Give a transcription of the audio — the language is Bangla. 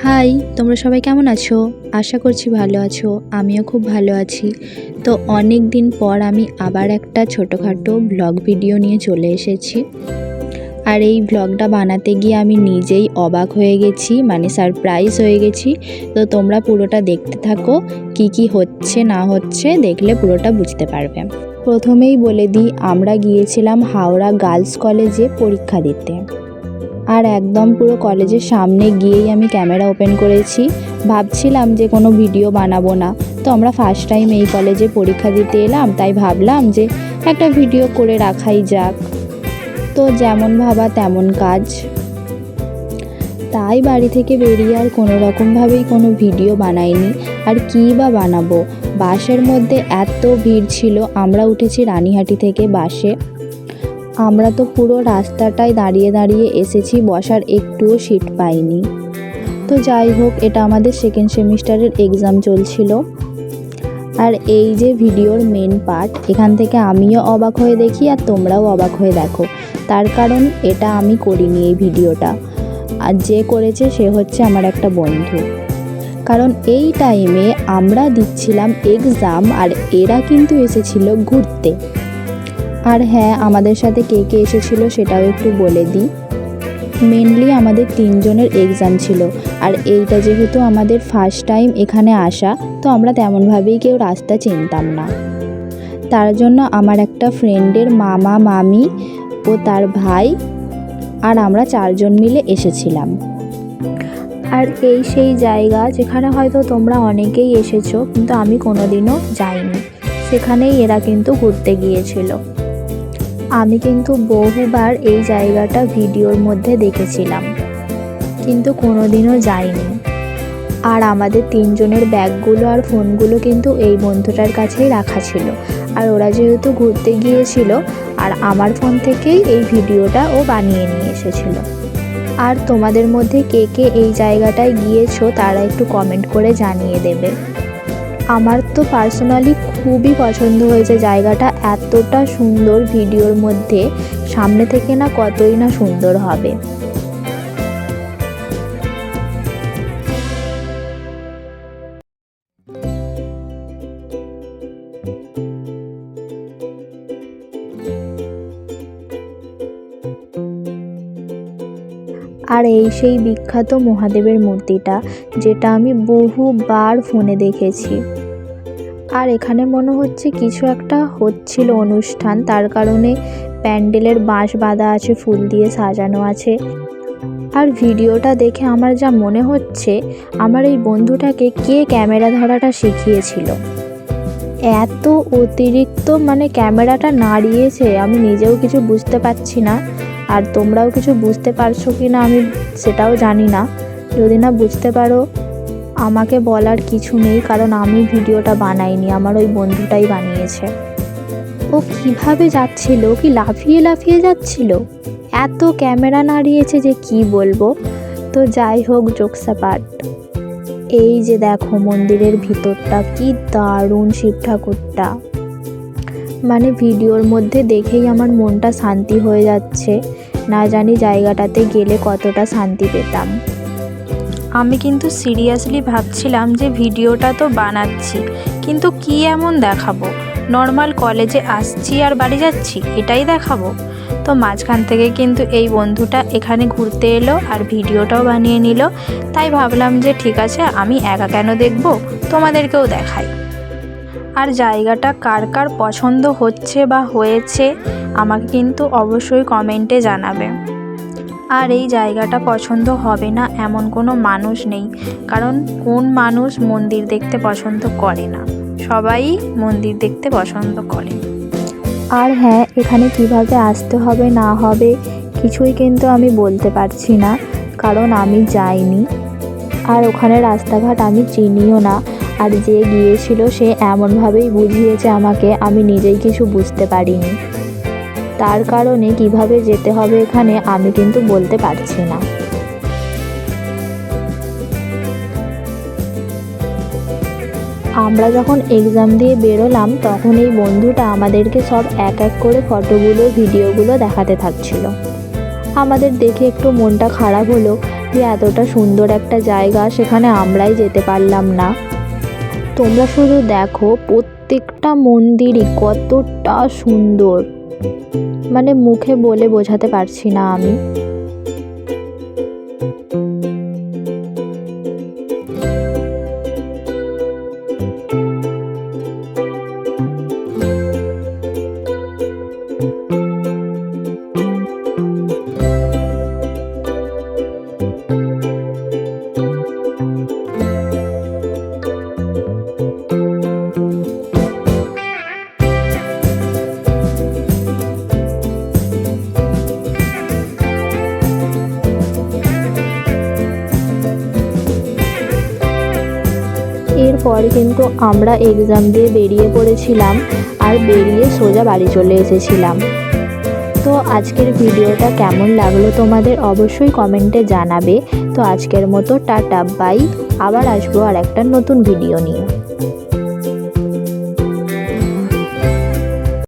হাই, তোমরা সবাই কেমন আছো? আশা করছি ভালো আছো। আমিও খুব ভালো আছি। তো অনেক দিন পর আমি আবার একটা ছোটোখাটো ব্লগ ভিডিও নিয়ে চলে এসেছি। আর এই ব্লগটা বানাতে গিয়ে আমি নিজেই অবাক হয়ে গেছি, মানে সারপ্রাইজ হয়ে গেছি। তো তোমরা পুরোটা দেখতে থাকো, কি হচ্ছে না হচ্ছে দেখলে পুরোটা বুঝতে পারবে। প্রথমেই বলে দিই, আমরা গিয়েছিলাম হাওড়া গার্লস কলেজে পরীক্ষা দিতে। আর একদম পুরো কলেজের সামনে গিয়েই আমি ক্যামেরা ওপেন করেছি। ভাবছিলাম যে কোনো ভিডিও বানাবো না, তো আমরা ফার্স্ট টাইম এই কলেজে পরীক্ষা দিতে এলাম, তাই ভাবলাম যে একটা ভিডিও করে রাখাই যাক। তো যেমন ভাবা তেমন কাজ, তাই বাড়ি থেকে বেরিয়ে আর কোনো রকমভাবেই কোনো ভিডিও বানাইনি। আর কী বা বানাবো, বাসের মধ্যে এত ভিড় ছিল। আমরা উঠেছি রানীহাটি থেকে বাসে। আমরা তো পুরো রাস্তাটায় দাঁড়িয়ে দাঁড়িয়ে এসেছি, বসার একটুও সিট পাইনি। তো যাই হোক, এটা আমাদের সেকেন্ড সেমিস্টারের এক্সাম চলছিল। আর এই যে ভিডিওর মেন পার্ট, এখান থেকে আমিও অবাক হয়ে দেখি আর তোমরাও অবাক হয়ে দেখো। তার কারণ এটা আমি করিনি এই ভিডিওটা, আর যে করেছে সে হচ্ছে আমার একটা বন্ধু। কারণ এই টাইমে আমরা দিচ্ছিলাম এক্সাম আর এরা কিন্তু এসেছিল ঘুরতে। আর হ্যাঁ, আমাদের সাথে কে কে এসেছিল সেটাও একটু বলে দিই। মেনলি আমাদের 3 জনের এক্সাম ছিল। আর এইটা যেহেতু আমাদের ফার্স্ট টাইম এখানে আসা, তো আমরা তেমনভাবেই কেউ রাস্তা চিনতাম না। তার জন্য আমার একটা ফ্রেন্ডের মামা মামি ও তার ভাই আর আমরা 4 জন মিলে এসেছিলাম। আর এই সেই জায়গা যেখানে হয়তো তোমরা অনেকেই এসেছো, কিন্তু আমি কোনোদিনও যাইনি। সেখানেই এরা কিন্তু ঘুরতে গিয়েছিল। আমি কিন্তু বহুবার এই জায়গাটা ভিডিওর মধ্যে দেখেছিলাম, কিন্তু কোনোদিনও যাইনি। আর আমাদের 3 জনের ব্যাগগুলো আর ফোনগুলো কিন্তু এই বন্ধুটার কাছেই রাখা ছিল। আর ওরা যেহেতু ঘুরতে গিয়েছিল, আর আমার ফোন থেকেই এই ভিডিওটা ও বানিয়ে নিয়ে এসেছিল। আর তোমাদের মধ্যে কে কে এই জায়গাটায় গিয়েছো তারা একটু কমেন্ট করে জানিয়ে দেবে। আমার তো পার্সোনালি খুবই পছন্দ হয়েছে জায়গাটা, এতটা সুন্দর। ভিডিওর মধ্যে সামনে থেকে না কতই না সুন্দর হবে। আর এই সেই বিখ্যাত মহাদেবের মূর্তিটা, যেটা আমি বহুবার ফোনে দেখেছি। আর এখানে মনে হচ্ছে কিছু একটা হচ্ছিল অনুষ্ঠান, তার কারণে প্যান্ডেলের বাঁশ বাঁধা আছে, ফুল দিয়ে সাজানো আছে। আর ভিডিওটা দেখে আমার যা মনে হচ্ছে, আমার এই বন্ধুটাকে কে ক্যামেরা ধরাটা শিখিয়েছিল। এত অতিরিক্ত মানে ক্যামেরাটা নাড়িয়েছে, আমি নিজেও কিছু বুঝতে পারছি না। আর তোমরাও কিছু বুঝতে পারছো কি না আমি সেটাও জানি না। যদি না বুঝতে পারো আমাকে বলার কিছু নেই, কারণ আমি ভিডিওটা বানাইনি, আমার ওই বন্ধুটাই বানিয়েছে। ও কিভাবে যাচ্ছিল, কি লাফিয়ে লাফিয়ে যাচ্ছিল, এত ক্যামেরা নাড়িয়েছে যে কি বলবো। তো যাই হোক, জোকস অ্যাপার্ট, এই যে দেখো মন্দিরের ভিতরটা কি দারুণ, শিব ঠাকুরটা। মানে ভিডিওর মধ্যে দেখেই আমার মনটা শান্তি হয়ে যাচ্ছে। না জানি জায়গাটাতে গেলে কতটা শান্তি পেতাম। আমি কিন্তু সিরিয়াসলি ভাবছিলাম যে ভিডিওটা তো বানাচ্ছি, কিন্তু কি এমন দেখাবো? নর্মাল কলেজে আসছি আর বাড়ি যাচ্ছি, এটাই দেখাবো? তো মাঝখান থেকে কিন্তু এই বন্ধুটা এখানে ঘুরতে এলো আর ভিডিওটাও বানিয়ে নিল। তাই ভাবলাম যে ঠিক আছে, আমি একা কেন দেখবো, তোমাদেরকেও দেখাই। আর জায়গাটা কার কার পছন্দ হচ্ছে বা হয়েছে আমাকে কিন্তু অবশ্যই কমেন্টে জানাবে। আর এই জায়গাটা পছন্দ হবে না এমন কোনো মানুষ নেই, কারণ কোন মানুষ মন্দির দেখতে পছন্দ করে না? সবাই মন্দির দেখতে পছন্দ করে। আর হ্যাঁ, এখানে কিভাবে আসতে হবে না হবে কিছুই কিন্তু আমি বলতে পারছি না, কারণ আমি যাইনি। আর ওখানে রাস্তাঘাট আমি চিনিও না। আর যে গিয়েছিল সে এমনভাবেই বুঝিয়েছে আমাকে, আমি নিজেই কিছু বুঝতে পারিনি। তার কারণে কিভাবে যেতে হবে এখানে আমি কিন্তু বলতে পারছি না। আমরা যখন এক্সাম দিয়ে বেরোলাম, তখন এই বন্ধুটা আমাদেরকে সব এক এক করে ফটোগুলো ভিডিওগুলো দেখাতে থাকছিল। আমাদের দেখে একটু মনটা খারাপ হলো, যে এতটা সুন্দর একটা জায়গা সেখানে আমরাই যেতে পারলাম না। তোমরা শুধু দেখো প্রত্যেকটা মন্দিরই কতটা সুন্দর, মানে মুখে বলে বোঝাতে পারছি না আমি। এরপর কিন্তু আমরা এক্সাম দিয়ে বেরিয়ে পড়েছিলাম আর বেরিয়ে সোজা বাড়ি চলে এসেছিলাম। তো আজকের ভিডিওটা কেমন লাগলো তোমাদের অবশ্যই কমেন্টে জানাবে। তো আজকের মতো টাটা বাই, আবার আসবো আর একটা নতুন ভিডিও নিয়ে।